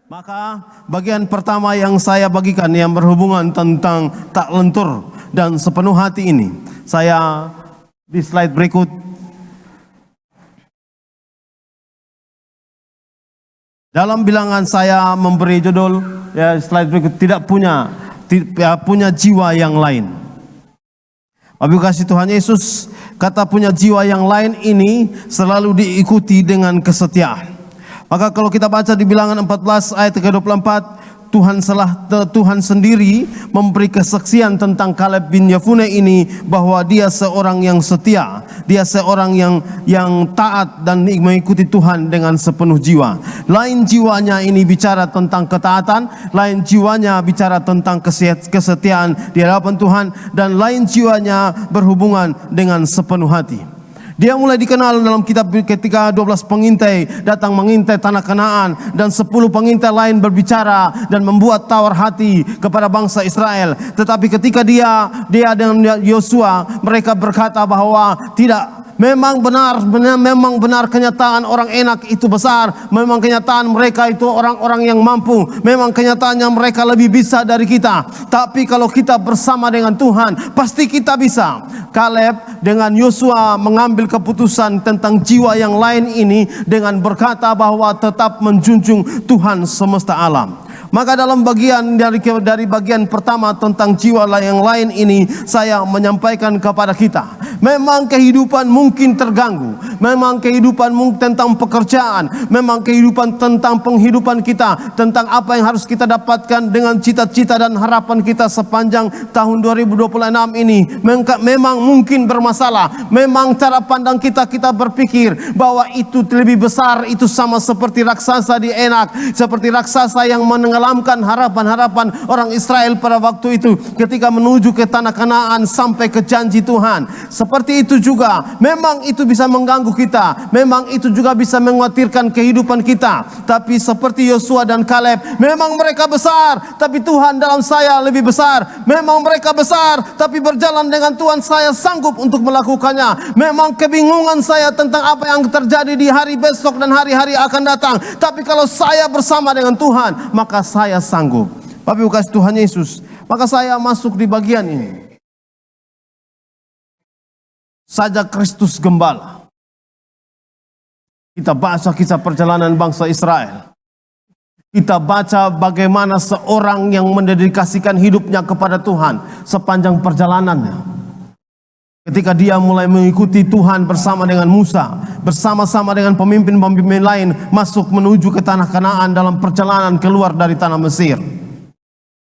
Maka bagian pertama yang saya bagikan yang berhubungan tentang tak lentur dan sepenuh hati ini, saya di slide berikut dalam bilangan saya memberi judul slide berikut tidak punya jiwa yang lain. Bapak kasih Tuhan Yesus, kata punya jiwa yang lain ini selalu diikuti dengan kesetiaan. Maka kalau kita baca di bilangan 14 ayat ke-24, Tuhan sendiri memberi kesaksian tentang Kaleb bin Yefune ini bahwa dia seorang yang setia, dia seorang yang taat dan mengikuti Tuhan dengan sepenuh jiwa. Lain jiwanya ini bicara tentang ketaatan, lain jiwanya bicara tentang kesetiaan di hadapan Tuhan, dan lain jiwanya berhubungan dengan sepenuh hati. Dia mulai dikenal dalam kitab ketika 12 pengintai datang mengintai tanah Kanaan dan 10 pengintai lain berbicara dan membuat tawar hati kepada bangsa Israel. Tetapi ketika dia dengan Yosua, mereka berkata bahwa tidak, memang benar kenyataan orang Enak itu besar, memang kenyataan mereka itu orang-orang yang mampu, memang kenyataannya mereka lebih bisa dari kita. Tapi kalau kita bersama dengan Tuhan, pasti kita bisa. Kaleb dengan Yosua mengambil keputusan tentang jiwa yang lain ini dengan berkata bahwa tetap menjunjung Tuhan semesta alam. Maka dalam bagian dari bagian pertama tentang jiwa yang lain ini, saya menyampaikan kepada kita, memang kehidupan mungkin terganggu, memang kehidupan tentang pekerjaan, memang kehidupan tentang penghidupan kita, tentang apa yang harus kita dapatkan dengan cita-cita dan harapan kita sepanjang tahun 2026 ini, memang mungkin bermasalah. Memang cara pandang kita berpikir bahwa itu lebih besar, itu sama seperti raksasa di Enak, seperti raksasa yang menenggelamkan harapan-harapan orang Israel pada waktu itu ketika menuju ke tanah Kanaan sampai ke janji Tuhan. Seperti itu juga, memang itu bisa mengganggu kita, memang itu juga bisa mengkhawatirkan kehidupan kita. Tapi seperti Yosua dan Kaleb, memang mereka besar, tapi Tuhan dalam saya lebih besar. Memang mereka besar, tapi berjalan dengan Tuhan saya sanggup untuk melakukannya. Memang kebingungan saya tentang apa yang terjadi di hari besok dan hari-hari akan datang, tapi kalau saya bersama dengan Tuhan, maka saya sanggup. Bapak Ibu kasih Tuhan Yesus, maka saya masuk di bagian ini. Saja Kristus Gembala. Kita baca kisah perjalanan bangsa Israel. Kita baca bagaimana seorang yang mendedikasikan hidupnya kepada Tuhan sepanjang perjalanannya. Ketika dia mulai mengikuti Tuhan bersama dengan Musa, bersama-sama dengan pemimpin-pemimpin lain, masuk menuju ke tanah Kanaan dalam perjalanan keluar dari tanah Mesir.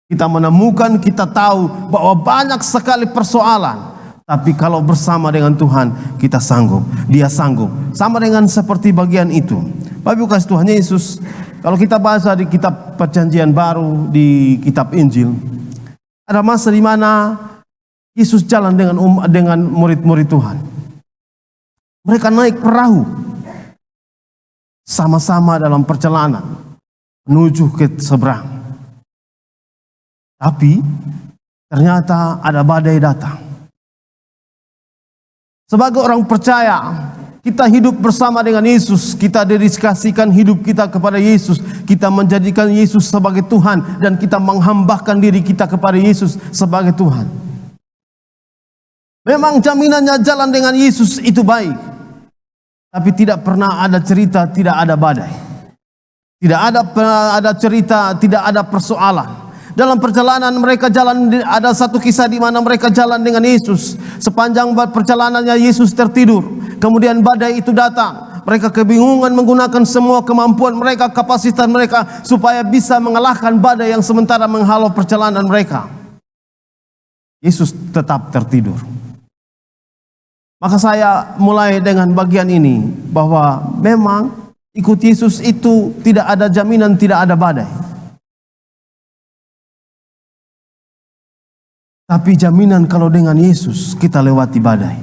Kita menemukan, kita tahu bahwa banyak sekali persoalan. Tapi kalau bersama dengan Tuhan, kita sanggup. Dia sanggup. Sama dengan seperti bagian itu. Bapak Ibu kasih Tuhan Yesus, kalau kita baca di kitab Perjanjian Baru, di kitab Injil, ada masa di mana Yesus jalan dengan murid-murid Tuhan. Mereka naik perahu sama-sama dalam perjalanan menuju ke seberang. Tapi ternyata ada badai datang. Sebagai orang percaya, kita hidup bersama dengan Yesus, kita dedikasikan hidup kita kepada Yesus, kita menjadikan Yesus sebagai Tuhan, dan kita menghambakan diri kita kepada Yesus sebagai Tuhan. Memang jaminannya jalan dengan Yesus itu baik, tapi tidak pernah ada cerita tidak ada badai. Tidak ada cerita tidak ada persoalan. Dalam perjalanan mereka jalan, ada satu kisah di mana mereka jalan dengan Yesus. Sepanjang perjalanannya Yesus tertidur. Kemudian badai itu datang. Mereka kebingungan menggunakan semua kemampuan mereka, kapasitas mereka, supaya bisa mengalahkan badai yang sementara menghalau perjalanan mereka. Yesus tetap tertidur. Maka saya mulai dengan bagian ini, bahwa memang ikut Yesus itu tidak ada jaminan tidak ada badai. Tapi jaminan kalau dengan Yesus kita lewati badai.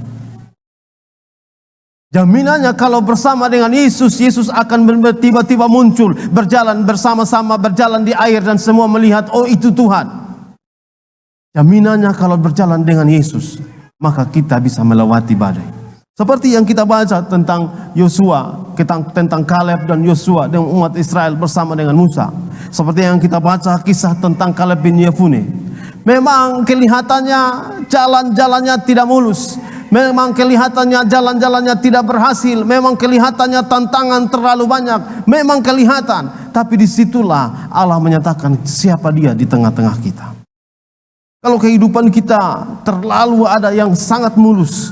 Jaminannya kalau bersama dengan Yesus, Yesus akan tiba-tiba muncul, berjalan bersama-sama, berjalan di air dan semua melihat, oh itu Tuhan. Jaminannya kalau berjalan dengan Yesus, maka kita bisa melewati badai. Seperti yang kita baca tentang Yosua, tentang Kaleb dan Yosua dengan umat Israel bersama dengan Musa. seperti yang kita baca kisah tentang Kaleb bin Yefune. Memang kelihatannya jalan-jalannya tidak mulus, memang kelihatannya jalan-jalannya tidak berhasil, memang kelihatannya tantangan terlalu banyak, memang kelihatan. Tapi disitulah Allah menyatakan siapa dia di tengah-tengah kita. Kalau kehidupan kita terlalu ada yang sangat mulus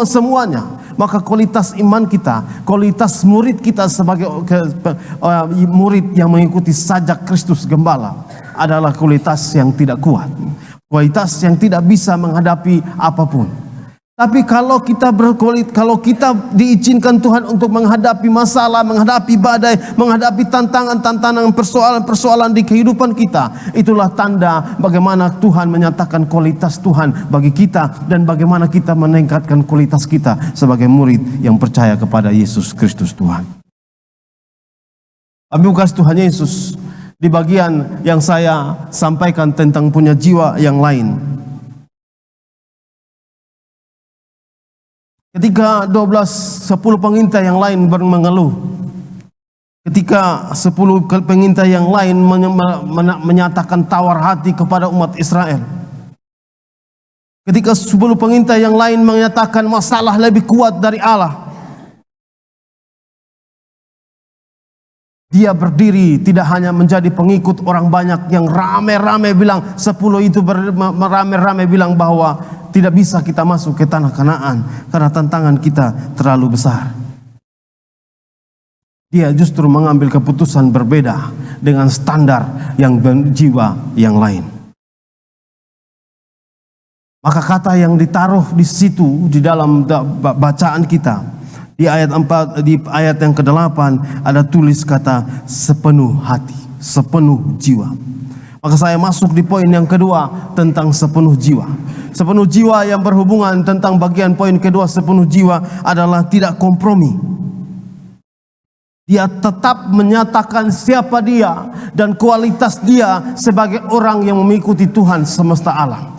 semuanya, maka kualitas iman kita, kualitas murid kita sebagai murid yang mengikuti sajak Kristus Gembala adalah kualitas yang tidak kuat, kualitas yang tidak bisa menghadapi apapun. Tapi kalau kita diizinkan Tuhan untuk menghadapi masalah, menghadapi badai, menghadapi tantangan-tantangan, persoalan-persoalan di kehidupan kita, itulah tanda bagaimana Tuhan menyatakan kualitas Tuhan bagi kita dan bagaimana kita meningkatkan kualitas kita sebagai murid yang percaya kepada Yesus Kristus Tuhan. Amin kasih Tuhan Yesus, di bagian yang saya sampaikan tentang punya jiwa yang lain. Ketika 10 pengintai yang lain mengeluh, ketika 10 pengintai yang lain menyatakan tawar hati kepada umat Israel, ketika 10 pengintai yang lain menyatakan masalah lebih kuat dari Allah, dia berdiri tidak hanya menjadi pengikut orang banyak yang rame-rame bilang, 10 itu rame-rame bilang bahwa tidak bisa kita masuk ke tanah Kanaan karena tantangan kita terlalu besar. Dia justru mengambil keputusan berbeda dengan standar yang jiwa yang lain. Maka kata yang ditaruh di situ di dalam bacaan kita di ayat 4, di ayat yang ke-8 ada tulis kata sepenuh hati, sepenuh jiwa. Maka saya masuk di poin yang kedua tentang sepenuh jiwa. Sepenuh jiwa yang berhubungan tentang bagian poin kedua sepenuh jiwa adalah tidak kompromi. Dia tetap menyatakan siapa dia dan kualitas dia sebagai orang yang mengikuti Tuhan semesta alam.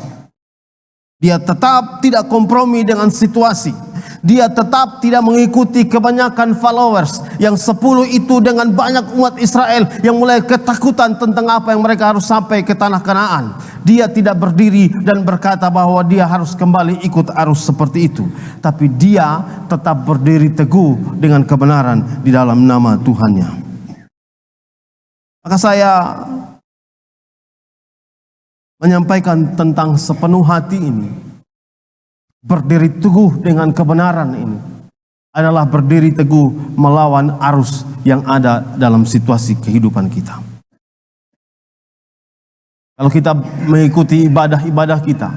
Dia tetap tidak kompromi dengan situasi. Dia tetap tidak mengikuti kebanyakan followers yang 10 itu dengan banyak umat Israel yang mulai ketakutan tentang apa yang mereka harus sampai ke tanah Kanaan. Dia tidak berdiri dan berkata bahwa dia harus kembali ikut arus seperti itu. Tapi dia tetap berdiri teguh dengan kebenaran di dalam nama Tuhannya. Maka saya menyampaikan tentang sepenuh hati ini. Berdiri teguh dengan kebenaran ini adalah berdiri teguh melawan arus yang ada dalam situasi kehidupan kita. Kalau kita mengikuti ibadah-ibadah kita,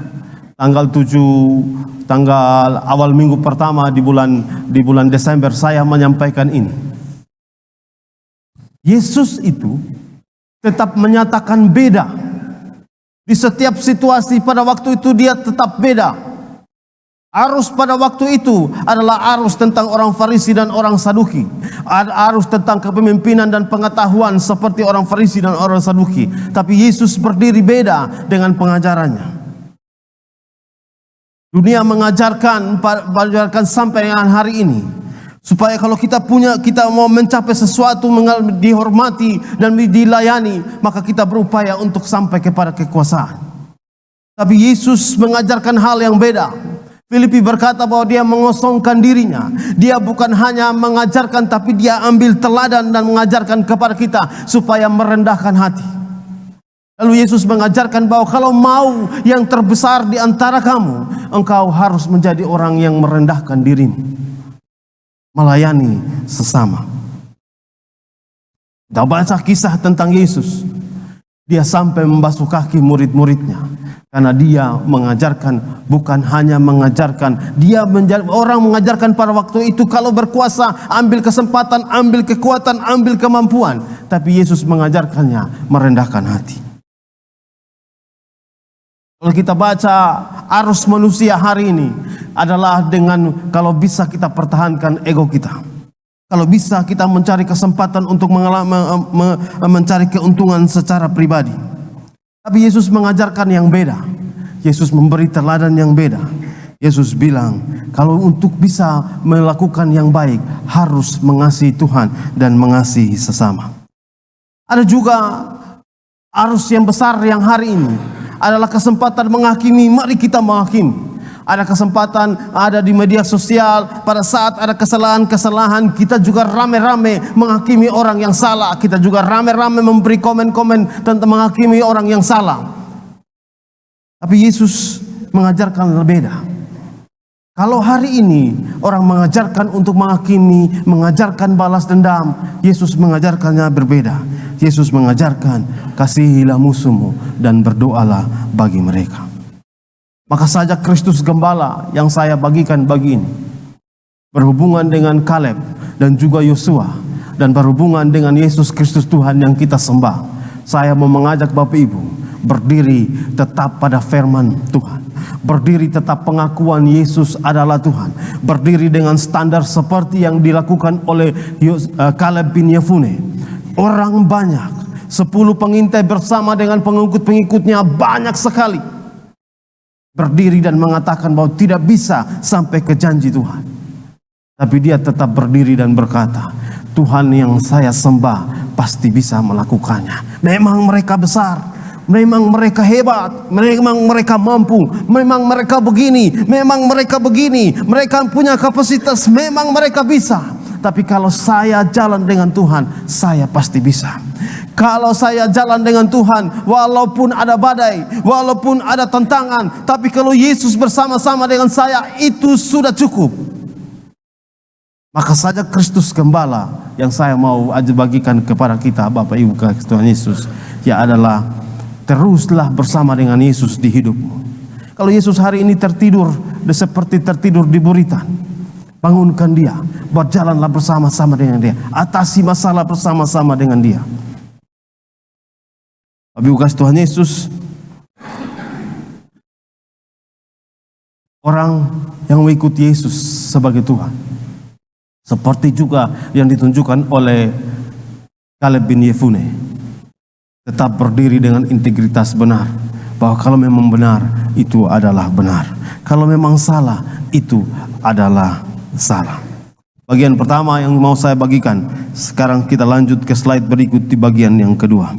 tanggal 7, tanggal awal minggu pertama di bulan Desember saya menyampaikan ini. Yesus itu tetap menyatakan beda. Di setiap situasi pada waktu itu dia tetap beda. Arus pada waktu itu adalah arus tentang orang Farisi dan orang Saduki. Arus tentang kepemimpinan dan pengetahuan seperti orang Farisi dan orang Saduki. Tapi Yesus berdiri beda dengan pengajarannya. Dunia mengajarkan sampai dengan hari ini, supaya kalau kita mau mencapai sesuatu, dihormati dan dilayani, maka kita berupaya untuk sampai kepada kekuasaan. Tapi Yesus mengajarkan hal yang beda. Filipi berkata bahwa dia mengosongkan dirinya. Dia bukan hanya mengajarkan, tapi dia ambil teladan dan mengajarkan kepada kita supaya merendahkan hati. Lalu Yesus mengajarkan bahwa kalau mau yang terbesar di antara kamu, engkau harus menjadi orang yang merendahkan dirimu, melayani sesama. Kita baca kisah tentang Yesus. Dia sampai membasuh kaki murid-muridnya. Karena dia mengajarkan, bukan hanya mengajarkan, dia orang mengajarkan pada waktu itu kalau berkuasa, ambil kesempatan, ambil kekuatan, ambil kemampuan. Tapi Yesus mengajarkannya merendahkan hati. Kalau kita baca arus manusia hari ini adalah dengan kalau bisa kita pertahankan ego kita. Kalau bisa kita mencari kesempatan untuk mencari keuntungan secara pribadi. Tapi Yesus mengajarkan yang beda. Yesus memberi teladan yang beda. Yesus bilang, kalau untuk bisa melakukan yang baik, harus mengasihi Tuhan dan mengasihi sesama. Ada juga arus yang besar yang hari ini adalah kesempatan menghakimi. Mari kita menghakimi. Ada kesempatan ada di media sosial, pada saat ada kesalahan-kesalahan kita juga rame-rame menghakimi orang yang salah. Kita juga rame-rame memberi komen-komen tentang menghakimi orang yang salah. Tapi Yesus mengajarkan berbeda. Kalau hari ini orang mengajarkan untuk menghakimi, mengajarkan balas dendam, Yesus mengajarkannya berbeda. Yesus mengajarkan kasihilah musuhmu dan berdoalah bagi mereka. Maka saja Kristus Gembala yang saya bagikan bagi ini berhubungan dengan Kaleb dan juga Yosua, dan berhubungan dengan Yesus Kristus Tuhan yang kita sembah. Saya mau mengajak Bapak Ibu berdiri tetap pada firman Tuhan, berdiri tetap pengakuan Yesus adalah Tuhan, berdiri dengan standar seperti yang dilakukan oleh Kaleb bin Yefune. Orang banyak, 10 pengintai bersama dengan pengikut-pengikutnya banyak sekali, berdiri dan mengatakan bahwa tidak bisa sampai ke janji Tuhan. Tapi dia tetap berdiri dan berkata, Tuhan yang saya sembah pasti bisa melakukannya. Memang mereka besar, memang mereka hebat, memang mereka mampu, memang mereka begini, memang mereka begini, mereka punya kapasitas, memang mereka bisa. Tapi kalau saya jalan dengan Tuhan, saya pasti bisa. Kalau saya jalan dengan Tuhan, walaupun ada badai, walaupun ada tantangan, tapi kalau Yesus bersama-sama dengan saya, itu sudah cukup. Maka saja Kristus Gembala yang saya mau bagikan kepada kita, Bapak Ibu kasih Tuhan Yesus, ya adalah teruslah bersama dengan Yesus di hidupmu. Kalau Yesus hari ini tertidur, seperti tertidur di buritan, bangunkan dia, berjalanlah bersama-sama dengan dia, atasi masalah bersama-sama dengan dia. Bapak Ibu kasih Tuhan Yesus, orang yang mengikuti Yesus sebagai Tuhan, seperti juga yang ditunjukkan oleh Kaleb bin Yefune, tetap berdiri dengan integritas benar, bahwa kalau memang benar itu adalah benar, kalau memang salah itu adalah salah. Bagian pertama yang mau saya bagikan. Sekarang kita lanjut ke slide berikut di bagian yang kedua.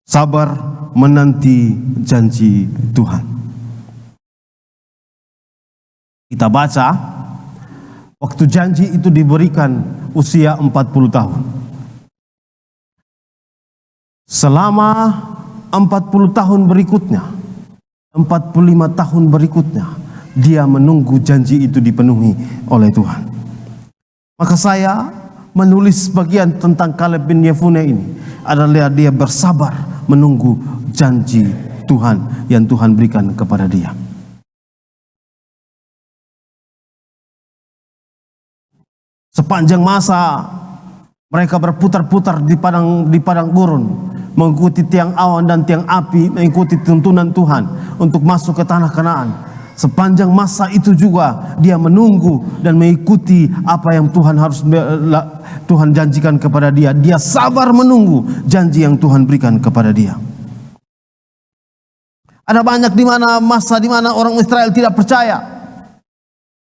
Sabar menanti janji Tuhan. Kita baca, waktu janji itu diberikan usia 40 tahun. Selama 40 tahun berikutnya, 45 tahun berikutnya, dia menunggu janji itu dipenuhi oleh Tuhan. Maka saya menulis bagian tentang Kaleb bin Yefune ini adalah dia bersabar menunggu janji Tuhan yang Tuhan berikan kepada dia. Sepanjang masa mereka berputar-putar di padang gurun, mengikuti tiang awan dan tiang api, mengikuti tuntunan Tuhan untuk masuk ke tanah Kanaan. Sepanjang masa itu juga dia menunggu dan mengikuti apa yang Tuhan janjikan kepada dia. Dia sabar menunggu janji yang Tuhan berikan kepada dia. Ada banyak masa di mana orang Israel tidak percaya.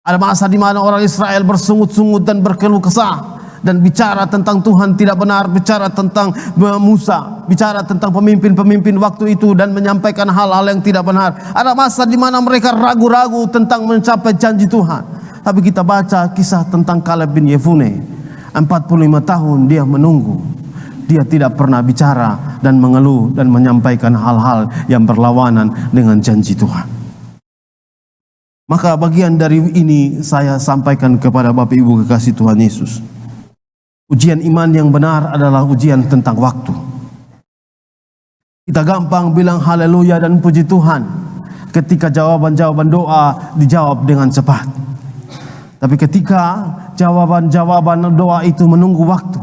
Ada masa di mana orang Israel bersungut-sungut dan berkeluh kesah dan bicara tentang Tuhan tidak benar, bicara tentang Musa, bicara tentang pemimpin-pemimpin waktu itu dan menyampaikan hal-hal yang tidak benar. Ada masa di mana mereka ragu-ragu tentang mencapai janji Tuhan. Tapi kita baca kisah tentang Kaleb bin Yefune. 45 tahun dia menunggu. Dia tidak pernah bicara dan mengeluh dan menyampaikan hal-hal yang berlawanan dengan janji Tuhan. Maka bagian dari ini saya sampaikan kepada Bapak Ibu kekasih Tuhan Yesus. Ujian iman yang benar adalah ujian tentang waktu. Kita gampang bilang haleluya dan puji Tuhan ketika jawaban-jawaban doa dijawab dengan cepat. Tapi ketika jawaban-jawaban doa itu menunggu waktu,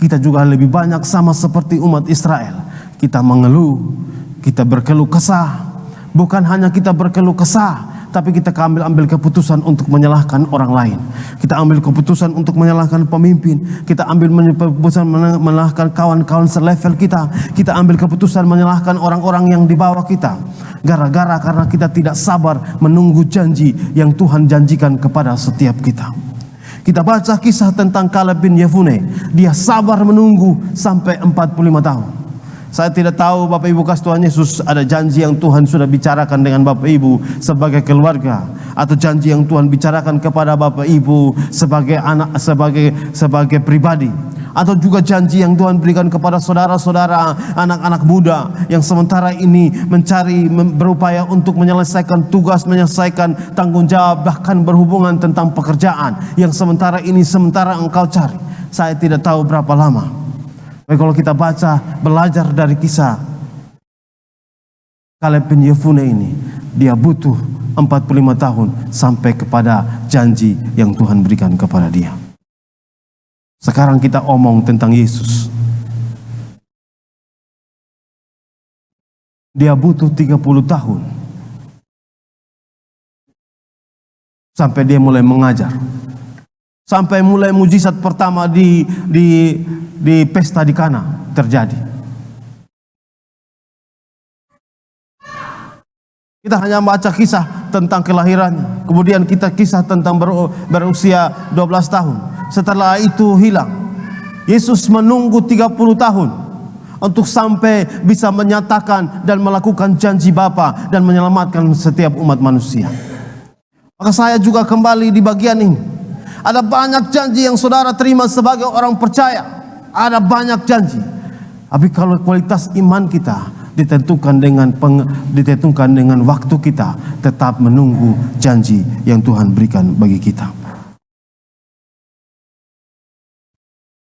kita juga lebih banyak sama seperti umat Israel. Kita mengeluh, kita berkeluh kesah. Bukan hanya kita berkeluh kesah, tapi kita ambil keputusan untuk menyalahkan orang lain. Kita ambil keputusan untuk menyalahkan pemimpin. Kita ambil keputusan menyalahkan kawan-kawan selevel kita. Kita ambil keputusan menyalahkan orang-orang yang di bawah kita. Gara-gara karena kita tidak sabar menunggu janji yang Tuhan janjikan kepada setiap kita. Kita baca kisah tentang Kaleb bin Yefune. Dia sabar menunggu sampai 45 tahun. Saya tidak tahu Bapak Ibu kasih Tuhan Yesus, ada janji yang Tuhan sudah bicarakan dengan Bapak Ibu sebagai keluarga, atau janji yang Tuhan bicarakan kepada Bapak Ibu sebagai anak, sebagai pribadi, atau juga janji yang Tuhan berikan kepada saudara-saudara, anak-anak muda yang sementara ini berupaya untuk menyelesaikan tugas, menyelesaikan tanggung jawab, bahkan berhubungan tentang pekerjaan yang sementara engkau cari. Saya tidak tahu berapa lama. Baik, kalau kita belajar dari kisah Kaleb bin Yefune ini, dia butuh 45 tahun sampai kepada janji yang Tuhan berikan kepada dia. Sekarang kita omong tentang Yesus. Dia butuh 30 tahun sampai dia mulai mengajar. Sampai mulai mujizat pertama di pesta di Kana terjadi. Kita hanya baca kisah tentang kelahirannya, kemudian kita kisah tentang berusia 12 tahun. Setelah itu hilang. Yesus menunggu 30 tahun untuk sampai bisa menyatakan dan melakukan janji Bapa dan menyelamatkan setiap umat manusia. Maka saya juga kembali di bagian ini. Ada banyak janji yang saudara terima sebagai orang percaya. Ada banyak janji. Tapi kalau kualitas iman kita ditentukan dengan waktu kita tetap menunggu janji yang Tuhan berikan bagi kita.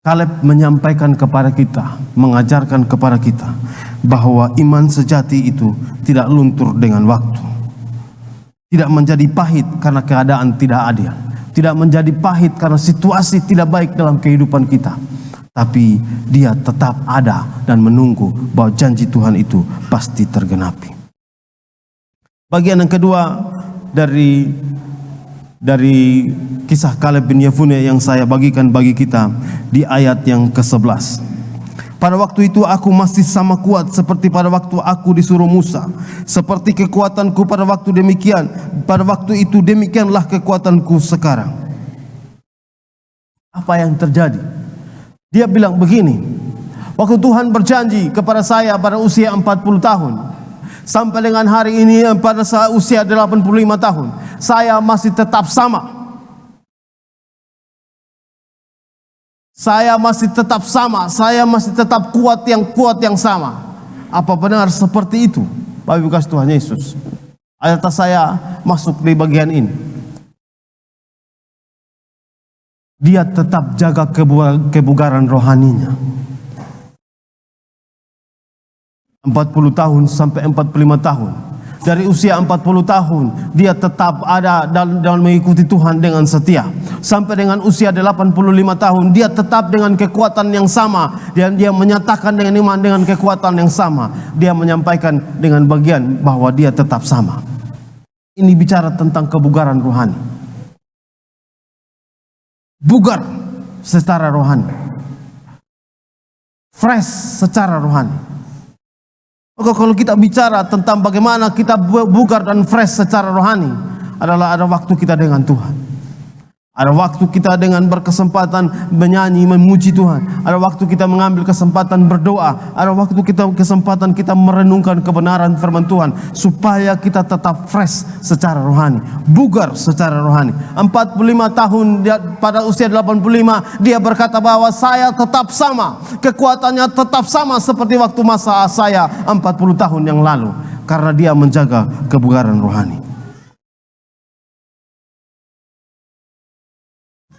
Kaleb menyampaikan kepada kita, mengajarkan kepada kita bahwa iman sejati itu tidak luntur dengan waktu. Tidak menjadi pahit karena keadaan tidak adil. Tidak menjadi pahit karena situasi tidak baik dalam kehidupan kita. Tapi dia tetap ada dan menunggu bahwa janji Tuhan itu pasti tergenapi. Bagian yang kedua dari kisah Kaleb bin Yefune yang saya bagikan bagi kita di ayat yang ke-11. Pada waktu itu aku masih sama kuat seperti pada waktu aku disuruh Musa. Seperti kekuatanku pada waktu itu demikianlah kekuatanku sekarang. Apa yang terjadi? Dia bilang begini, waktu Tuhan berjanji kepada saya pada usia 40 tahun, sampai dengan hari ini pada usia 85 tahun, saya masih tetap sama. Saya masih tetap sama, saya masih tetap kuat yang sama. Apa benar seperti itu? Bapak Ibu kasih Tuhan Yesus. Ayat saya masuk di bagian ini. Dia tetap jaga kebugaran rohaninya. 40 tahun sampai 45 tahun. Dari usia 40 tahun dia tetap ada dan mengikuti Tuhan dengan setia. Sampai dengan usia 85 tahun dia tetap dengan kekuatan yang sama. Dan dia menyatakan dengan iman dengan kekuatan yang sama. Dia menyampaikan dengan bagian bahwa dia tetap sama. Ini bicara tentang kebugaran rohani. Bugar secara rohani. Fresh secara rohani. Maka kalau kita bicara tentang bagaimana kita bugar dan fresh secara rohani, adalah ada waktu kita dengan Tuhan. Ada waktu kita dengan berkesempatan menyanyi, memuji Tuhan. Ada waktu kita mengambil kesempatan berdoa. Ada waktu kesempatan kita merenungkan kebenaran firman Tuhan. Supaya kita tetap fresh secara rohani. Bugar secara rohani. 45 tahun pada usia 85 dia berkata bahwa saya tetap sama. Kekuatannya tetap sama seperti waktu masa saya 40 tahun yang lalu. Karena dia menjaga kebugaran rohani.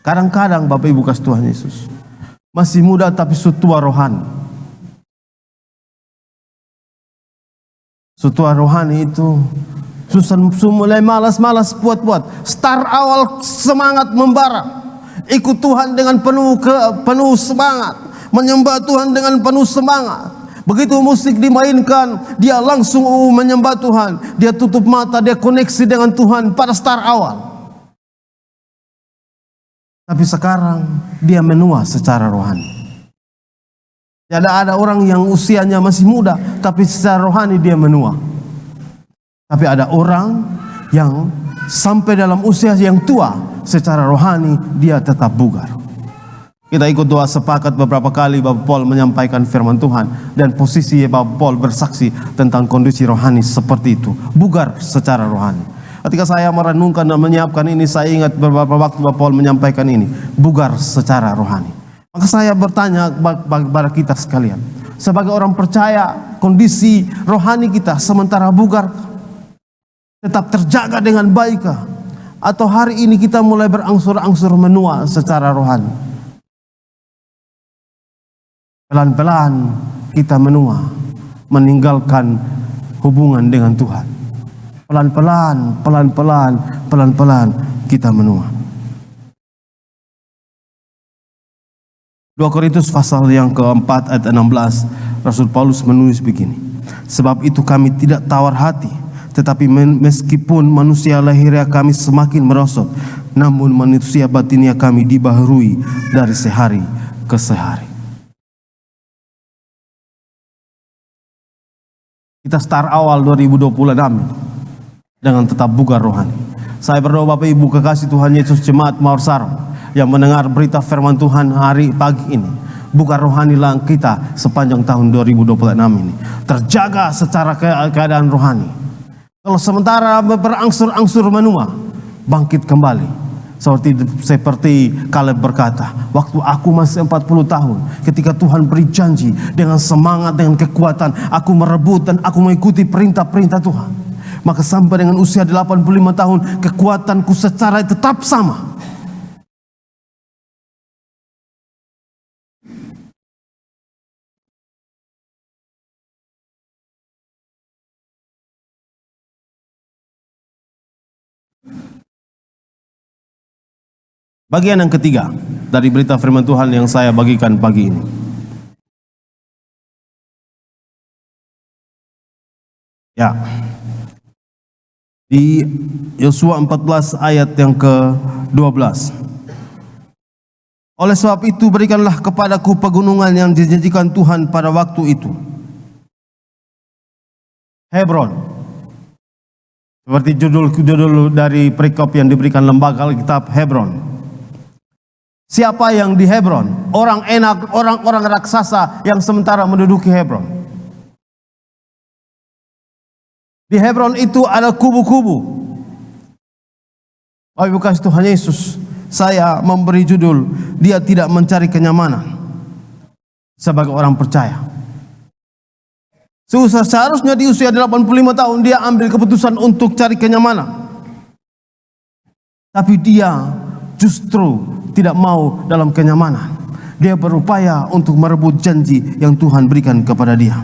Kadang-kadang Bapak Ibu kasih Tuhan Yesus masih muda tapi sutua rohani. Sutua rohani itu mulai malas-malas buat. Start awal semangat membara. Ikut Tuhan dengan penuh semangat. Menyembah Tuhan dengan penuh semangat. Begitu musik dimainkan, dia langsung menyembah Tuhan. Dia tutup mata, dia koneksi dengan Tuhan pada start awal. Tapi sekarang dia menua secara rohani. Tidak ada orang yang usianya masih muda, tapi secara rohani dia menua. Tapi ada orang yang sampai dalam usia yang tua, secara rohani dia tetap bugar. Kita ikut doa sepakat beberapa kali Bapak Paul menyampaikan firman Tuhan, dan posisi Bapak Paul bersaksi tentang kondisi rohani seperti itu, bugar secara rohani. Ketika saya merenungkan dan menyiapkan ini, saya ingat beberapa waktu Bapak Paul menyampaikan ini, bugar secara rohani. Maka saya bertanya kepada kita sekalian, sebagai orang percaya, kondisi rohani kita sementara bugar tetap terjaga dengan baik, atau hari ini kita mulai berangsur-angsur menua secara rohani? Pelan-pelan kita menua, meninggalkan hubungan dengan Tuhan. Pelan-pelan kita menua. 2 Korintus pasal yang keempat ayat 16, Rasul Paulus menulis begini. Sebab itu kami tidak tawar hati, tetapi meskipun manusia lahiriah kami semakin merosot, namun manusia batinia kami dibaharui dari sehari ke sehari. Kita start awal 2026 dengan tetap bugar rohani. Saya berdoa Bapak Ibu kekasih Tuhan Yesus, jemaat Mawar Sarong yang mendengar berita firman Tuhan hari pagi ini, bugar rohanilah kita sepanjang tahun 2026 ini, terjaga secara keadaan rohani. Kalau sementara berangsur-angsur menua, bangkit kembali. Seperti Kaleb berkata, waktu aku masih 40 tahun, ketika Tuhan beri janji, dengan semangat, dengan kekuatan, aku merebut dan aku mengikuti perintah-perintah Tuhan. Maka sampai dengan usia 85 tahun, kekuatanku secara tetap sama. Bagian yang ketiga dari berita firman Tuhan yang saya bagikan pagi ini. Ya. Di Yosua 14 ayat yang ke-12. Oleh sebab itu berikanlah kepadaku pegunungan yang dijanjikan Tuhan pada waktu itu. Hebron. Seperti judul dari perikop yang diberikan lembaga Alkitab, Hebron. Siapa yang di Hebron? Orang enak, orang-orang raksasa yang sementara menduduki Hebron. Di Hebron itu ada kubu-kubu. Oh, Ibu kasih Tuhan Yesus, saya memberi judul, dia tidak mencari kenyamanan sebagai orang percaya. Seharusnya di usia 85 tahun dia ambil keputusan untuk cari kenyamanan. Tapi dia justru tidak mau dalam kenyamanan. Dia berupaya untuk merebut janji yang Tuhan berikan kepada dia.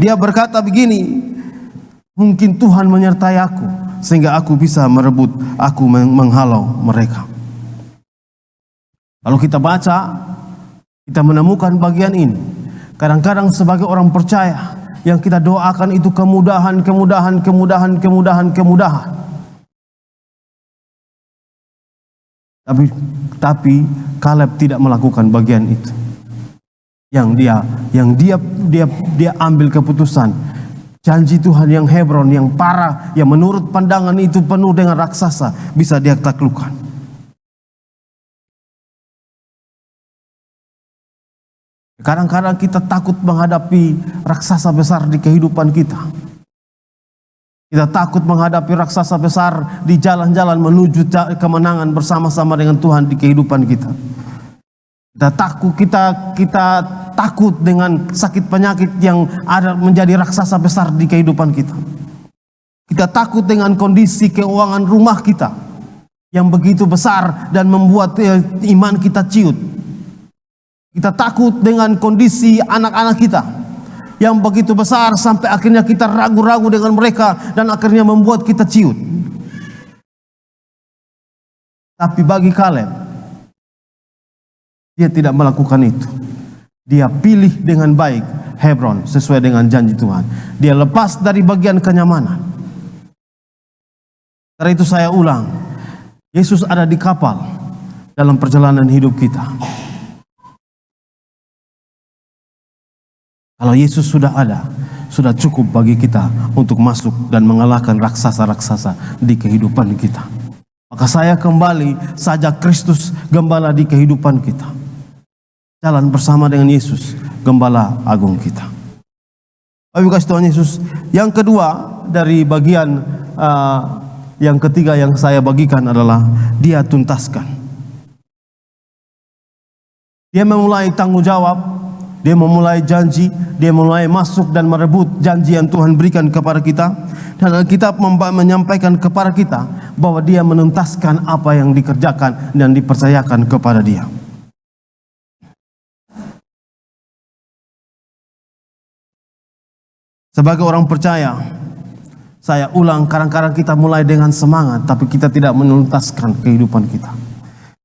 Dia berkata begini, mungkin Tuhan menyertai aku sehingga aku bisa merebut, aku menghalau mereka. Kalau kita baca, kita menemukan bagian ini. Kadang-kadang sebagai orang percaya, yang kita doakan itu kemudahan. Tapi Kaleb tidak melakukan bagian itu. Yang dia ambil keputusan. Janji Tuhan yang Hebron, yang parah, yang menurut pandangan itu penuh dengan raksasa, bisa dia taklukkan. Kadang-kadang kita takut menghadapi raksasa besar di kehidupan kita. Kita takut menghadapi raksasa besar di jalan-jalan menuju kemenangan bersama-sama dengan Tuhan di kehidupan kita. Kita takut dengan sakit penyakit yang ada menjadi raksasa besar di kehidupan kita. Kita takut dengan kondisi keuangan rumah kita yang begitu besar dan membuat iman kita ciut. Kita takut dengan kondisi anak-anak kita yang begitu besar sampai akhirnya kita ragu-ragu dengan mereka dan akhirnya membuat kita ciut. Tapi bagi Kaleb, dia tidak melakukan itu. Dia pilih dengan baik Hebron sesuai dengan janji Tuhan. Dia lepas dari bagian kenyamanan. Karena itu saya ulang, Yesus ada di kapal dalam perjalanan hidup kita. Kalau Yesus sudah ada, sudah cukup bagi kita untuk masuk dan mengalahkan raksasa-raksasa di kehidupan kita. Maka saya kembali saja Kristus gembala di kehidupan kita. Jalan bersama dengan Yesus, gembala agung kita. Bapak Ibu kasih Tuhan Yesus, yang kedua dari bagian yang ketiga yang saya bagikan adalah Dia tuntaskan. Dia memulai tanggung jawab, Dia memulai janji, Dia mulai masuk dan merebut janji yang Tuhan berikan kepada kita. Dan Alkitab menyampaikan kepada kita bahwa Dia menuntaskan apa yang dikerjakan dan dipercayakan kepada Dia. Sebagai orang percaya, saya ulang, kadang-kadang kita mulai dengan semangat, tapi kita tidak menuntaskan kehidupan kita.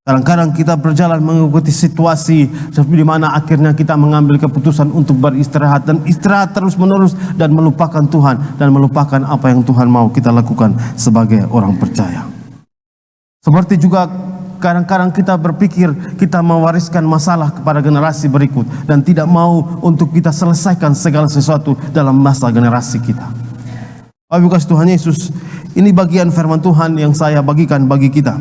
Kadang-kadang kita berjalan mengikuti situasi di mana akhirnya kita mengambil keputusan untuk beristirahat dan istirahat terus-menerus dan melupakan Tuhan dan melupakan apa yang Tuhan mau kita lakukan sebagai orang percaya. Seperti juga kadang-kadang kita berpikir kita mewariskan masalah kepada generasi berikut dan tidak mau untuk kita selesaikan segala sesuatu dalam masa generasi kita. Bapak Ibu kasih Tuhan Yesus, ini bagian firman Tuhan yang saya bagikan bagi kita.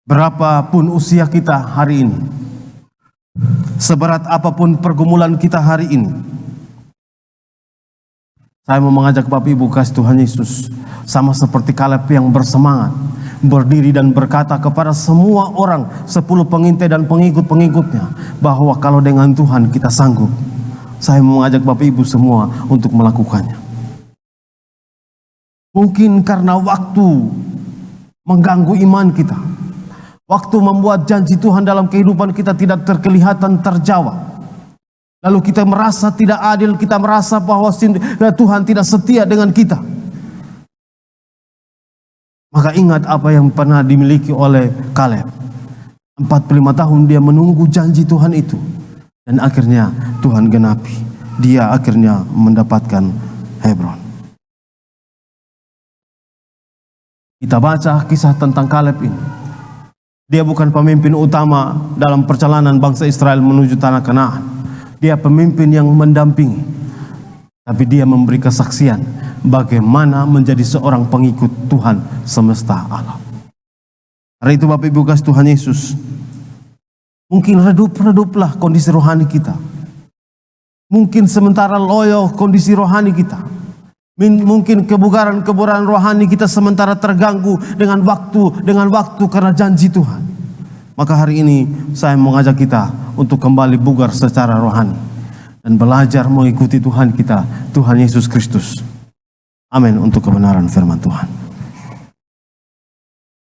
Berapapun usia kita hari ini, seberat apapun pergumulan kita hari ini, saya mau mengajak Bapak Ibu kasih Tuhan Yesus, sama seperti Kaleb yang bersemangat, berdiri dan berkata kepada semua orang, 10 pengintai dan pengikut-pengikutnya, bahwa kalau dengan Tuhan kita sanggup. Saya mau mengajak Bapak Ibu semua untuk melakukannya. Mungkin karena waktu mengganggu iman kita, waktu membuat janji Tuhan dalam kehidupan kita tidak terkelihatan terjawab. Lalu kita merasa tidak adil, kita merasa bahwa Tuhan tidak setia dengan kita. Maka ingat apa yang pernah dimiliki oleh Kaleb. 45 tahun dia menunggu janji Tuhan itu. Dan akhirnya Tuhan genapi. Dia akhirnya mendapatkan Hebron. Kita baca kisah tentang Kaleb ini. Dia bukan pemimpin utama dalam perjalanan bangsa Israel menuju tanah Kanaan. Dia pemimpin yang mendampingi. Tapi dia memberi kesaksian bagaimana menjadi seorang pengikut Tuhan semesta alam. Karena itu Bapak Ibu kasih Tuhan Yesus, mungkin redup-reduplah kondisi rohani kita. Mungkin sementara loyo kondisi rohani kita. Mungkin kebugaran rohani kita sementara terganggu dengan waktu karena janji Tuhan. Maka hari ini saya mengajak kita untuk kembali bugar secara rohani dan belajar mengikuti Tuhan kita, Tuhan Yesus Kristus. Amin, untuk kebenaran firman Tuhan.